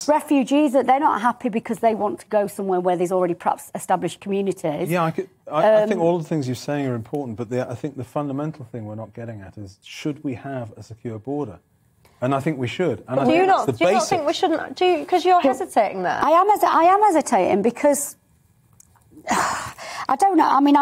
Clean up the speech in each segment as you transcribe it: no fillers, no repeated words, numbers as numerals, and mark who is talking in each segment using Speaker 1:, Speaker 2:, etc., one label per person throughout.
Speaker 1: Refugees, that they're not happy because they want to go somewhere where there's already perhaps established communities.
Speaker 2: Yeah, I think all the things you're saying are important, but I think the fundamental thing we're not getting at is, should we have a secure border? And I think we should. And
Speaker 3: do you not think we shouldn't? Because you're hesitating there.
Speaker 1: I am hesitating because I don't know. I mean,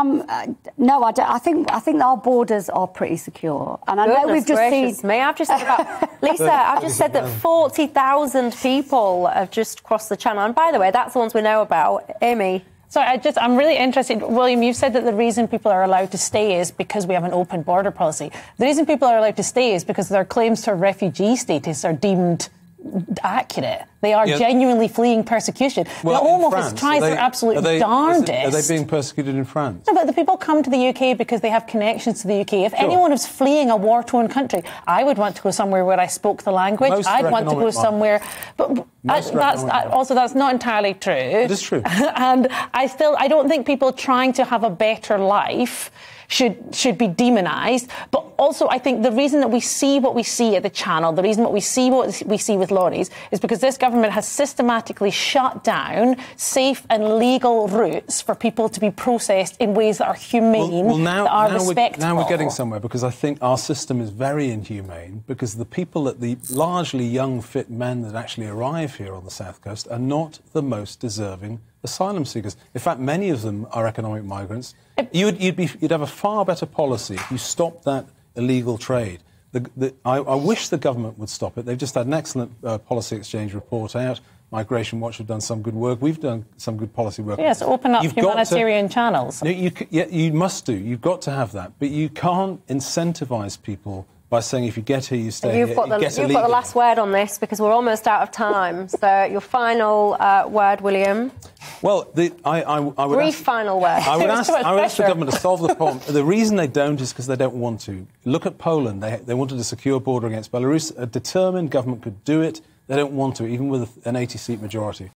Speaker 1: no, I don't. I think our borders are pretty secure, and I know we've just seen.
Speaker 3: I've just said about Lisa. I've just said that 40,000 people have just crossed the channel, and by the way, that's the ones we know about. Amy.
Speaker 4: So I'm really interested, William, you've said that the reason people are allowed to stay is because we have an open border policy. The reason people are allowed to stay is because their claims to refugee status are deemed accurate. They are genuinely fleeing persecution.
Speaker 2: Well,
Speaker 4: the Home Office tries their absolute darndest.
Speaker 2: Are they being persecuted in France?
Speaker 4: No, but the people come to the UK because they have connections to the UK. If anyone is fleeing a war-torn country, I would want to go somewhere where I spoke the language. I'd want to go somewhere... But that's not entirely true.
Speaker 2: It is true.
Speaker 4: And I don't think people trying to have a better life should be demonised. But also, I think the reason that we see what we see at the Channel, the reason what we see with lorries, is because this government has systematically shut down safe and legal routes for people to be processed in ways that are humane, that are respectful.
Speaker 2: Now we're getting somewhere, because I think our system is very inhumane, because the people the largely young, fit men that actually arrive here on the South Coast are not the most deserving asylum seekers. In fact, many of them are economic migrants. You'd have a far better policy if you stopped that illegal trade. I wish the government would stop it. They've just had an excellent policy exchange report out. Migration Watch have done some good work. We've done some good policy work.
Speaker 4: Yes, open up humanitarian channels.
Speaker 2: You must do. You've got to have that. But you can't incentivise people by saying if you get here, you stay here. You've got
Speaker 3: the last word on this, because we're almost out of time. So your final word, William.
Speaker 2: Well, I would
Speaker 3: brief final word.
Speaker 2: I would ask the government to solve the problem. The reason they don't is because they don't want to. Look at Poland. They wanted a secure border against Belarus. A determined government could do it. They don't want to, even with an 80-seat majority.